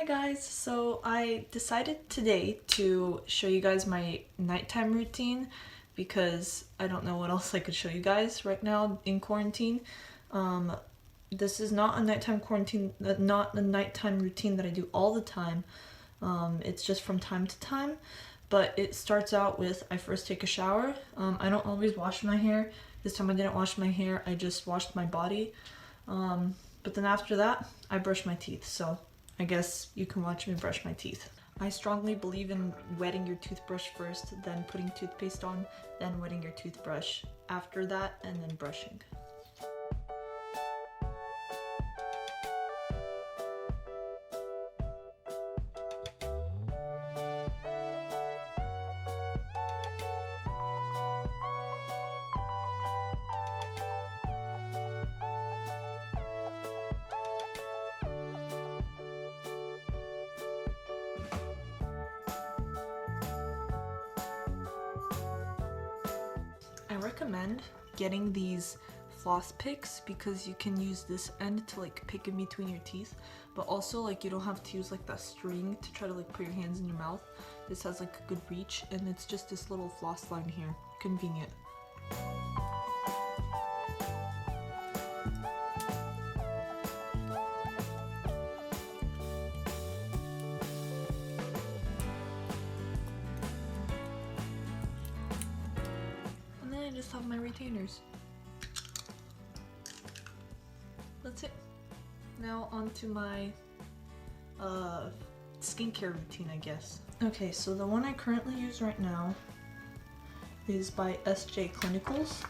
Hi guys, so I decided today to show you guys my nighttime routine because I don't know what else I could show you guys right now in quarantine. This is not a nighttime quarantine, not a nighttime routine that I do all the time. It's just from time to time, but it starts out with I first take a shower. I don't always wash my hair. This time I didn't wash my hair, I just washed my body. But then after that, I brush my teeth, so I guess you can watch me brush my teeth. I strongly believe in wetting your toothbrush first, then putting toothpaste on, then wetting your toothbrush after that, and then brushing. I recommend getting these floss picks because you can use this end to like pick in between your teeth, but also like you don't have to use like that string to try to like put your hands in your mouth. This has like a good reach and it's just this little floss line here. Convenient. And then I just have my retainers. That's it. Now onto my skincare routine, I guess. Okay, so the one I currently use right now is by SJ Clinicals.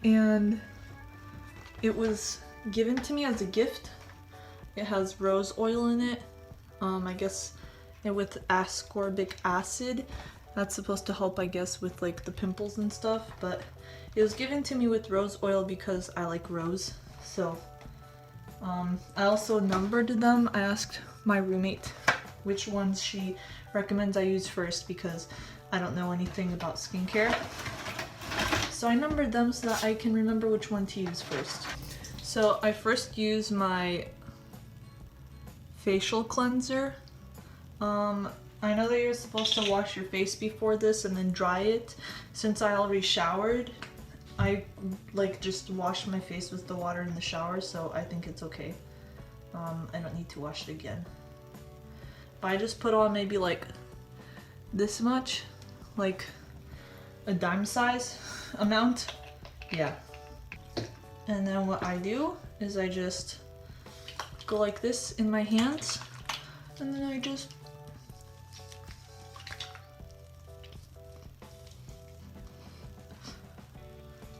And it was given to me as a gift. It has rose oil in it. I guess with ascorbic acid. That's supposed to help, I guess, with like the pimples and stuff, but it was given to me with rose oil because I like rose. So I also numbered them. I asked my roommate which ones she recommends I use first because I don't know anything about skincare. So I numbered them so that I can remember which one to use first. So I first use my facial cleanser. I know that you're supposed to wash your face before this and then dry it. Since I already showered, I like just washed my face with the water in the shower, so I think it's okay. I don't need to wash it again. But I just put on maybe like this much, like a dime size amount. Yeah. And then what I do is I just go like this in my hands, and then I just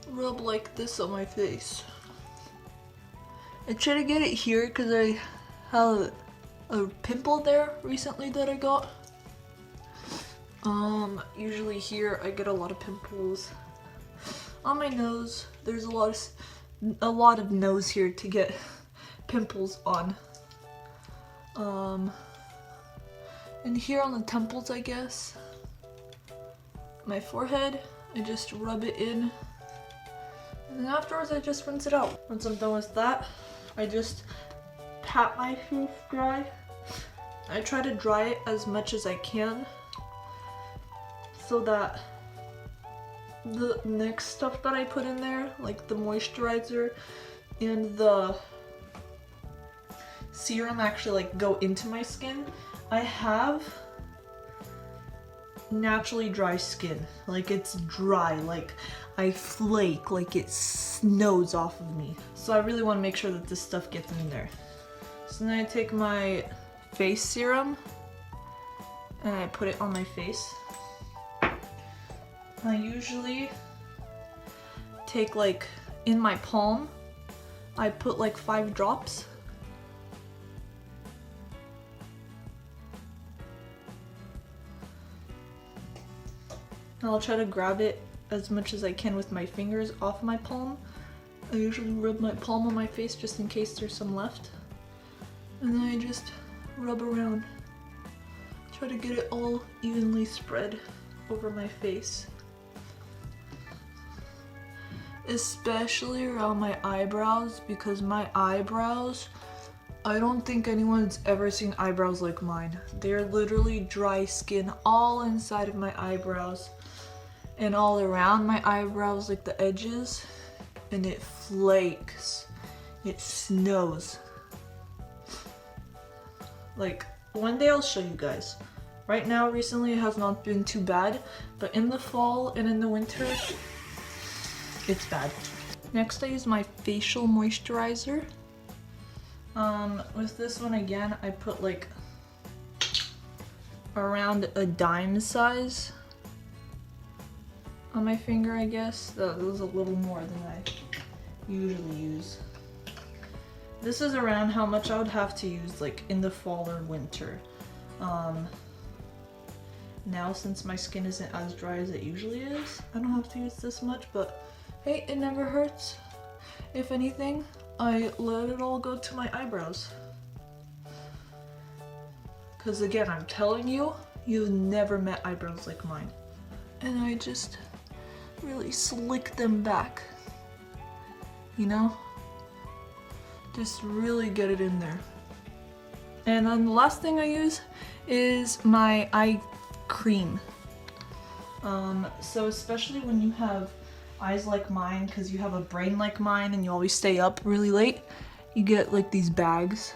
rub like this on my face. I try to get it here because I have a pimple there recently that I got. Usually here I get a lot of pimples on my nose. There's a lot of nose here to get pimples on. And here on the temples, I guess. My forehead, I just rub it in. And then afterwards I just rinse it out. Once I'm done with that, I just pat my face dry. I try to dry it as much as I can so that the next stuff that I put in there, like the moisturizer and the serum, actually like go into my skin. I have naturally dry skin. Like it's dry, like I flake, like it snows off of me. So I really want to make sure that this stuff gets in there. So then I take my face serum and I put it on my face. I usually take like in my palm, I put like 5 drops. I'll try to grab it as much as I can with my fingers off my palm. I usually rub my palm on my face just in case there's some left. And then I just rub around. Try to get it all evenly spread over my face. especially around my eyebrows, because my eyebrows, I don't think anyone's ever seen eyebrows like mine. They're literally dry skin all inside of my eyebrows and all around my eyebrows, like the edges, and it flakes. It snows. Like, one day I'll show you guys. Right now, recently, it has not been too bad, but in the fall and in the winter, it's bad. Next, I use my facial moisturizer. With this one again, I put like around a dime size on my finger, I guess. That was a little more than I usually use. This is around how much I would have to use like in the fall or winter. Now since my skin isn't as dry as it usually is, I don't have to use this much, but hey, it never hurts. If anything, I let it all go to my eyebrows. Because again, I'm telling you, you've never met eyebrows like mine. And I just really slick them back. You know? Just really get it in there. And then the last thing I use is my eye cream. So especially when you have eyes like mine, because you have a brain like mine and you always stay up really late, you get like these bags.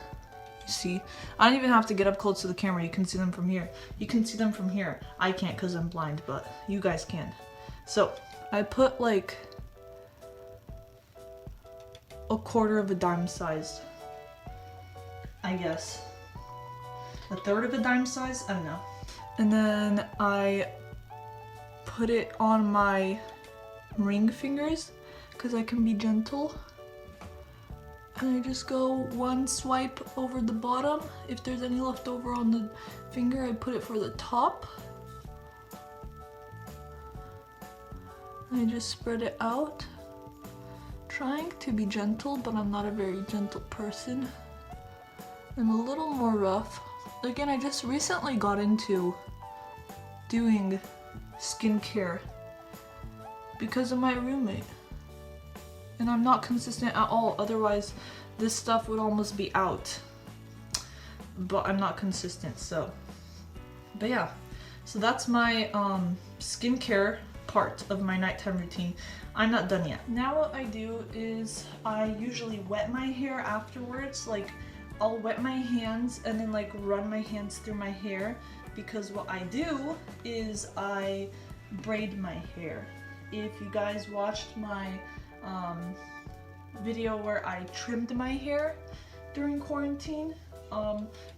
You see? I don't even have to get up close to the camera. You can see them from here. You can see them from here. I can't because I'm blind, but you guys can. So I put like a quarter of a dime size, I guess. A third of a dime size? I don't know. And then I put it on my ring fingers because I can be gentle. And I just go one swipe over the bottom. If there's any left over on the finger, I put it for the top. And I just spread it out. Trying to be gentle, but I'm not a very gentle person. I'm a little more rough. Again, I just recently got into doing skincare because of my roommate. And I'm not consistent at all, otherwise this stuff would almost be out. But I'm not consistent, so. But yeah, so that's my skincare part of my nighttime routine. I'm not done yet. Now what I do is I usually wet my hair afterwards. Like, I'll wet my hands and then like run my hands through my hair, because what I do is I braid my hair. If you guys watched my video where I trimmed my hair during quarantine,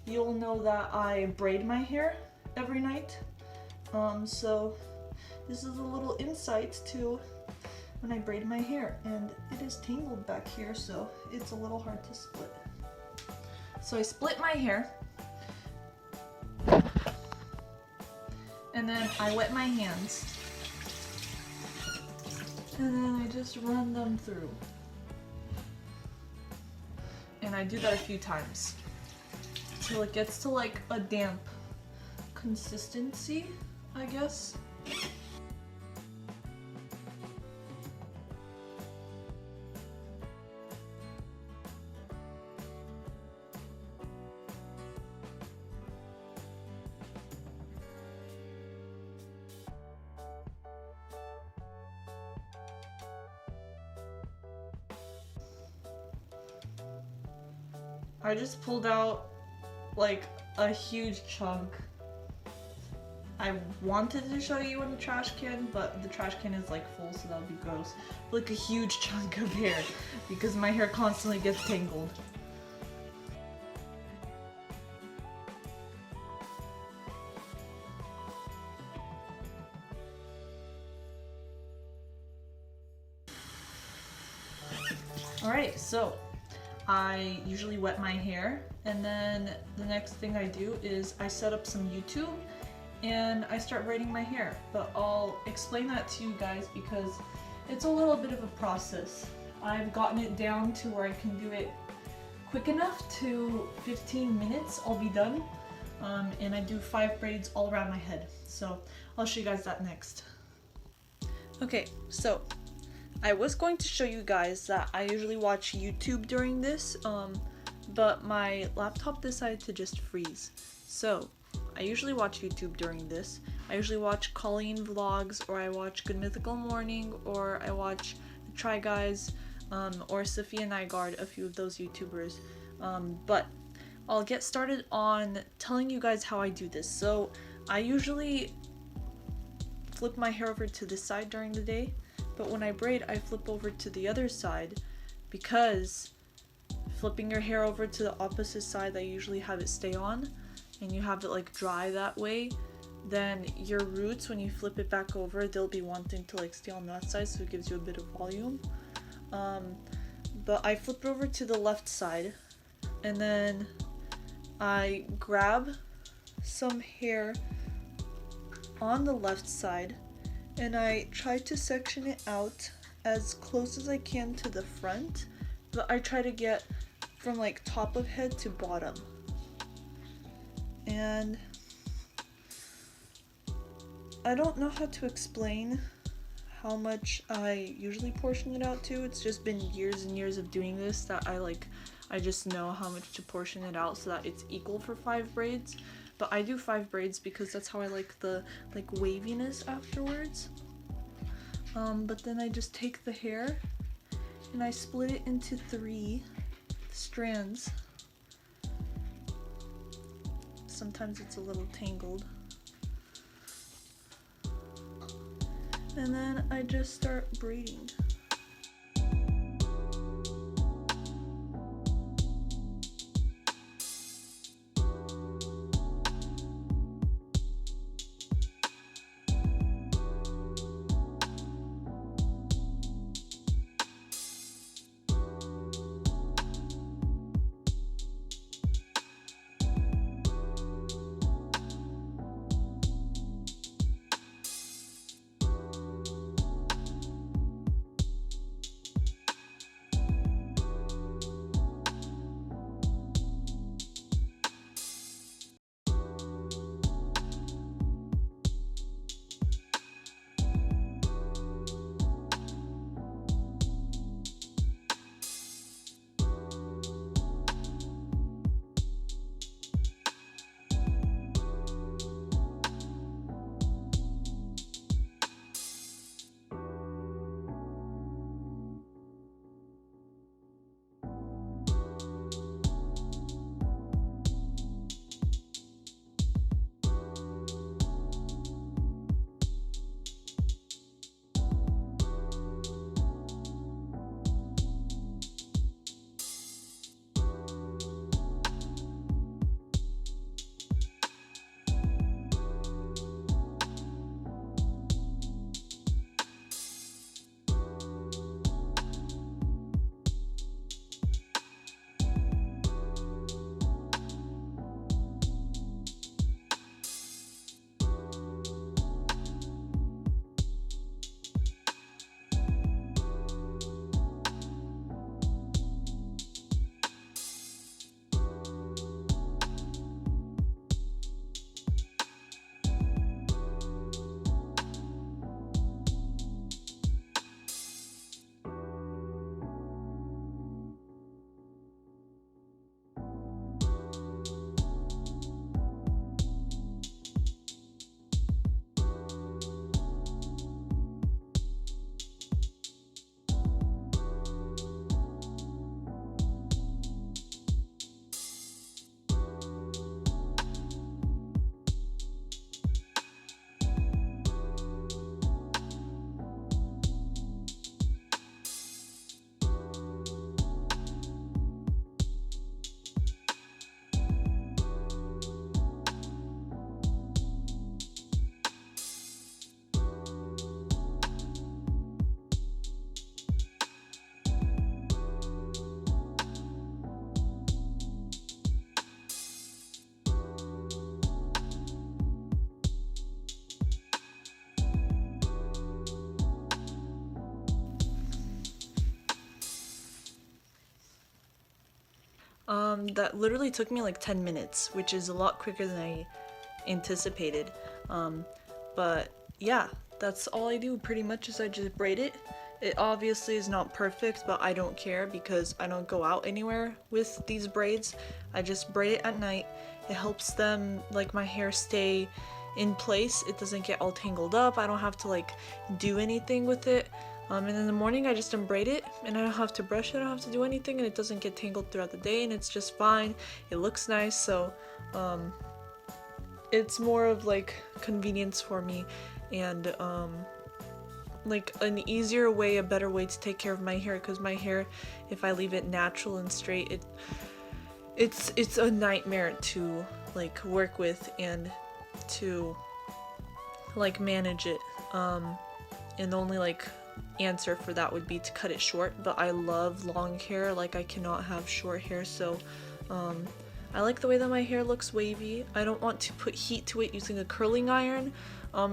you'll know that I braid my hair every night. So this is a little insight to when I braid my hair, and it is tangled back here, so it's a little hard to split. So I split my hair, and then I wet my hands, and then I just run them through. And I do that a few times till it gets to like a damp consistency, I guess. I just pulled out like a huge chunk. I wanted to show you in the trash can, but the trash can is like full, so that would be gross. Like a huge chunk of hair, because my hair constantly gets tangled. Alright, so I usually wet my hair, and then the next thing I do is I set up some YouTube and I start braiding my hair. But I'll explain that to you guys because it's a little bit of a process. I've gotten it down to where I can do it quick enough to 15 minutes, I'll be done. And I do 5 braids all around my head. So I'll show you guys that next. Okay, so I was going to show you guys that I usually watch YouTube during this, but my laptop decided to just freeze. So I usually watch YouTube during this. I usually watch Colleen vlogs, or I watch Good Mythical Morning, or I watch the Try Guys, or Sophia Nygaard, a few of those YouTubers. But I'll get started on telling you guys how I do this. So I usually flip my hair over to this side during the day, but when I braid, I flip over to the other side, because flipping your hair over to the opposite side that you usually have it stay on, and you have it like dry that way, then your roots, when you flip it back over, they'll be wanting to like stay on that side, so it gives you a bit of volume. But I flip it over to the left side, and then I grab some hair on the left side and I try to section it out as close as I can to the front, but I try to get from like top of head to bottom. And I don't know how to explain how much I usually portion it out to. It's just been years and years of doing this that I just know how much to portion it out so that it's equal for 5 braids. But I do 5 braids because that's how I like the waviness afterwards. But then I just take the hair and I split it into 3 strands. Sometimes it's a little tangled. And then I just start braiding. That literally took me like 10 minutes, which is a lot quicker than I anticipated. But yeah, that's all I do pretty much is I just braid it. It obviously is not perfect, but I don't care because I don't go out anywhere with these braids. I just braid it at night. It helps them, like, my hair stay in place. It doesn't get all tangled up. I don't have to like do anything with it. And in the morning I just unbraid it and I don't have to brush it, I don't have to do anything, and it doesn't get tangled throughout the day, and it's just fine. It looks nice, so it's more of like convenience for me, and like an easier way, a better way to take care of my hair, because my hair, if I leave it natural and straight, it's a nightmare to like work with and to like manage it. And the only like answer for that would be to cut it short, but I love long hair, like I cannot have short hair, so I like the way that my hair looks wavy. I don't want to put heat to it using a curling iron,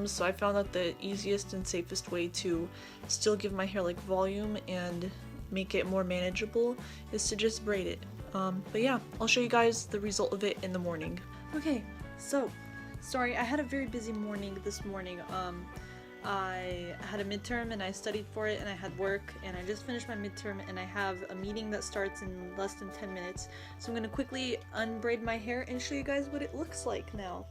so I found that the easiest and safest way to still give my hair like volume and make it more manageable is to just braid it. But yeah, I'll show you guys the result of it in the morning. Okay, so sorry, I had a very busy morning this morning. I had a midterm and I studied for it, and I had work, and I just finished my midterm and I have a meeting that starts in less than 10 minutes. So I'm gonna quickly unbraid my hair and show you guys what it looks like now.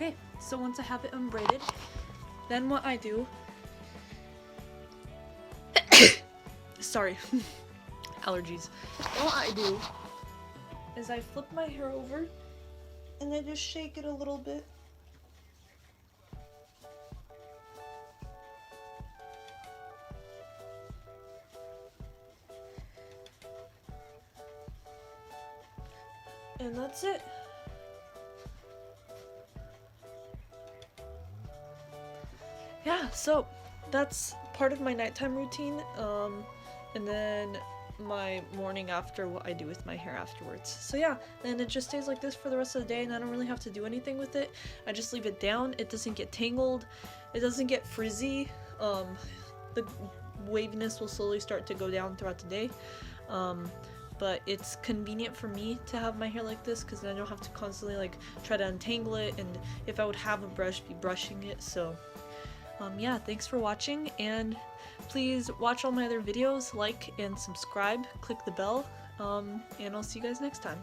Okay, so once I have it unbraided, then what I do, sorry, allergies. Then what I do is I flip my hair over and I just shake it a little bit. And that's it. Yeah, so that's part of my nighttime routine, and then my morning after, what I do with my hair afterwards. So yeah, and it just stays like this for the rest of the day, and I don't really have to do anything with it. I just leave it down. It doesn't get tangled, it doesn't get frizzy. The waviness will slowly start to go down throughout the day, but it's convenient for me to have my hair like this because then I don't have to constantly like try to untangle it, and if I would have a brush, be brushing it. So yeah, thanks for watching, and please watch all my other videos, like and subscribe, click the bell, and I'll see you guys next time.